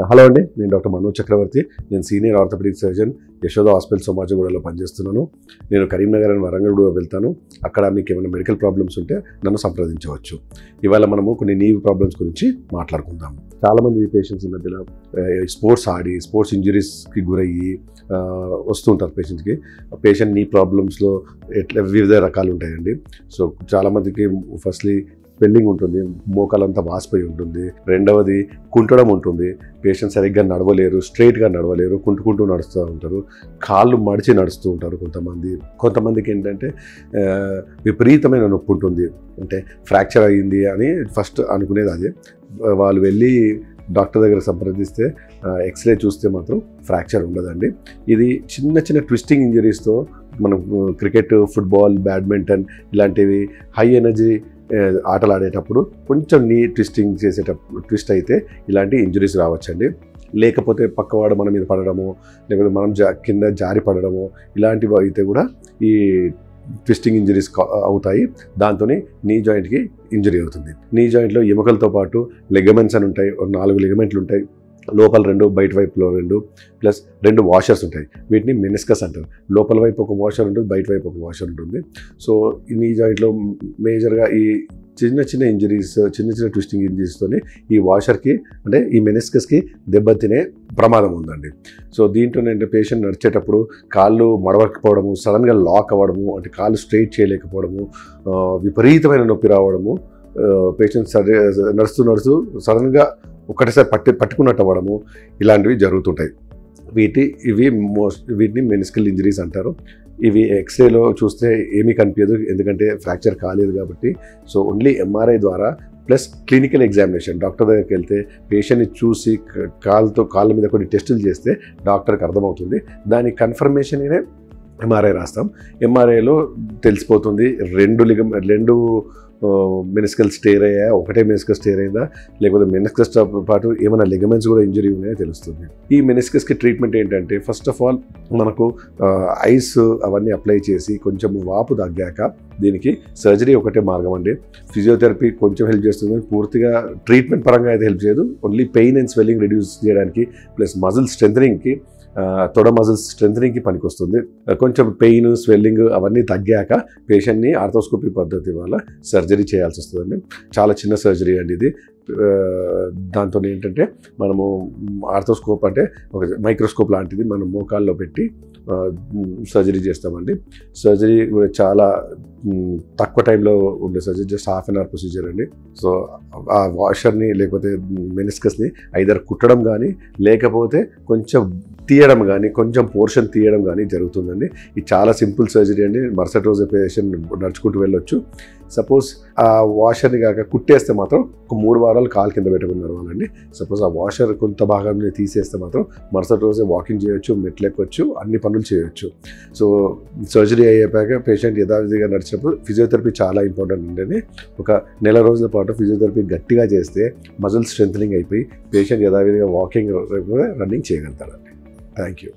Hello అండి, నేను doctor Manoj Chakravarthy. నేను senior orthopaedic surgeon Yashoda hospital సోమాజిగూడలో పనిచేస్తున్నాను. నేను కరీంనగర్ అండ్ వరంగల్ కూడా వెళ్తాను. అక్కడ మీకు ఏమైనా మెడికల్ ప్రాబ్లమ్స్ ఉంటే నన్ను సంప్రదించవచ్చు. ఇవాళ మనము కొన్ని నీ ప్రాబ్లమ్స్ గురించి మాట్లాడుకుందాం. చాలామంది పేషెంట్స్ ఈ మధ్యలో స్పోర్ట్స్ ఆడి స్పోర్ట్స్ ఇంజరీస్కి గురయ్యి వస్తుంటారు. పేషెంట్ నీ ప్రాబ్లమ్స్లో వివిధ రకాలు ఉంటాయండి. సో చాలామందికి ఫస్ట్లీ స్వెల్లింగ్ ఉంటుంది, మోకాలంతా వాసిపోయి ఉంటుంది. రెండవది కుంటడం ఉంటుంది. పేషెంట్ సరిగ్గా నడవలేరు, స్ట్రైట్గా నడవలేరు, కుంటుకుంటూ నడుస్తూ ఉంటారు. కాళ్ళు మడిచి నడుస్తూ ఉంటారు. కొంతమందికి ఏంటంటే విపరీతమైన నొప్పి ఉంటుంది. అంటే ఫ్రాక్చర్ అయ్యింది అని ఫస్ట్ అనుకునేది అదే. వాళ్ళు వెళ్ళి డాక్టర్ దగ్గర సంప్రదిస్తే ఎక్స్రే చూస్తే మాత్రం ఫ్రాక్చర్ ఉండదండి. ఇది చిన్న చిన్న ట్విస్టింగ్ ఇంజరీస్తో మనం క్రికెట్, ఫుట్బాల్, బ్యాడ్మింటన్ ఇలాంటివి హై ఎనర్జీ ఆటలు ఆడేటప్పుడు కొంచెం నీ ట్విస్ట్ అయితే ఇలాంటి ఇంజరీస్ రావచ్చండి. లేకపోతే పక్కవాడు మన మీద పడడము, లేకపోతే మనం కింద జారి పడడము, ఇలాంటివి అయితే కూడా ఈ ట్విస్టింగ్ ఇంజరీస్ అవుతాయి. దాంతో నీ జాయింట్కి ఇంజరీ అవుతుంది. నీ జాయింట్లో ఎముకలతో పాటు లెగమెంట్స్ అని ఉంటాయి. 4 లెగమెంట్లు ఉంటాయి. లోపల 2, బయట వైపులో 2, ప్లస్ 2 వాషర్స్ ఉంటాయి. వీటిని మెనిస్కస్ అంటారు. లోపల వైపు ఒక వాషర్ ఉంటుంది, బయట వైపు ఒక వాషర్ ఉంటుంది. సో నీ జాయింట్లో మేజర్గా ఈ చిన్న ఇంజరీస్, చిన్న ట్విస్టింగ్ ఇంజరీస్తోనే ఈ వాషర్కి అంటే ఈ మెనిస్కస్కి దెబ్బతినే ప్రమాదం ఉందండి. సో దీంట్లో ఏంటంటే పేషెంట్ నడిచేటప్పుడు కాళ్ళు మడవకపోవడము, సడన్గా లాక్ అవ్వడము, అంటే కాళ్ళు స్ట్రైట్ చేయలేకపోవడము, విపరీతమైన నొప్పి రావడము, పేషెంట్ నడుస్తూ సడన్గా ఒకటేసారి పట్టుకున్నట్టు అవ్వడము, ఇలాంటివి జరుగుతుంటాయి. వీటిని మెనిస్కల్ ఇంజరీస్ అంటారు. ఇవి ఎక్స్రేలో చూస్తే ఏమీ కనిపించదు, ఎందుకంటే ఫ్రాక్చర్ కాలేదు కాబట్టి. సో ఓన్లీ ఎంఆర్ఐ ద్వారా ప్లస్ క్లినికల్ ఎగ్జామినేషన్, డాక్టర్ దగ్గరికి వెళ్తే పేషెంట్ని చూసి కాళ్ళ మీద కొన్ని టెస్టులు చేస్తే డాక్టర్కి అర్థమవుతుంది. దాని కన్ఫర్మేషనే ఎంఆర్ఐ రాస్తాం. ఎంఆర్ఐలో తెలిసిపోతుంది 2 మెనిస్కల్ స్టేర్ అయ్యా, ఒకటే మెనిస్కస్ స్టేర్ అయిందా, లేకపోతే మెనిస్కస్తో పాటు ఏమైనా లిగమెంట్స్ కూడా ఇంజరీ ఉన్నాయో తెలుస్తుంది. ఈ మెనిస్కస్కి ట్రీట్మెంట్ ఏంటంటే ఫస్ట్ ఆఫ్ ఆల్ మనకు ఐస్ అవన్నీ అప్లై చేసి కొంచెం వాపు తగ్గాక దీనికి సర్జరీ ఒకటే మార్గం అండి. ఫిజియోథెరపీ కొంచెం హెల్ప్ చేస్తుంది, పూర్తిగా ట్రీట్మెంట్ పరంగా అయితే హెల్ప్ చేయదు. Only pain and swelling reduce చేయడానికి ప్లస్ మజిల్ స్ట్రెంథనింగ్కి, తొడ మజిల్స్ స్ట్రెంథనింగ్కి పనికొస్తుంది. కొంచెం పెయిన్, స్వెల్లింగ్ అవన్నీ తగ్గాక పేషెంట్ని ఆర్థోస్కోపీ పద్ధతి వల్ల సర్జరీ చేయాల్సి వస్తుందండి. చాలా చిన్న సర్జరీ అండి ఇది. దాంతో ఏంటంటే మనము ఆర్థోస్కోప్ అంటే ఒక మైక్రోస్కోప్ లాంటిది మనం మోకాల్లో పెట్టి సర్జరీ చేస్తామండి. సర్జరీ కూడా చాలా తక్కువ టైంలో ఉండే surgery, just ½ an hour procedure అండి. సో ఆ వాషర్ని లేకపోతే మెనిస్కస్ని ఐదర్ కుట్టడం కానీ లేకపోతే కొంచెం తీయడం కానీ, కొంచెం పోర్షన్ తీయడం కానీ జరుగుతుందండి. ఇది చాలా సింపుల్ సర్జరీ అండి. మరుసటి రోజు పేషెంట్ నడుచుకుంటూ వెళ్ళొచ్చు. సపోజ్ ఆ వాషర్ని కాక కుట్టేస్తే మాత్రం ఒక 3 వారాలు కాలు కింద పెట్టుకుని నడవాలండి. సపోజ్ ఆ వాషర్ కొంత భాగాన్ని తీసేస్తే మాత్రం మరుసటి రోజే వాకింగ్ చేయొచ్చు, మెట్లు ఎక్కొచ్చు, అన్ని పనులు చేయొచ్చు. సో సర్జరీ అయ్యాక పేషెంట్ యథావిధిగా నడిచినప్పుడు ఫిజియోథెరపీ చాలా ఇంపార్టెంట్ అండి. ఒక నెల రోజుల పాటు ఫిజియోథెరపీ గట్టిగా చేస్తే మజిల్ స్ట్రెంథనింగ్ అయిపోయి పేషెంట్ యథావిధిగా వాకింగ్, రన్నింగ్ చేయగలుగుతారండి. Thank you.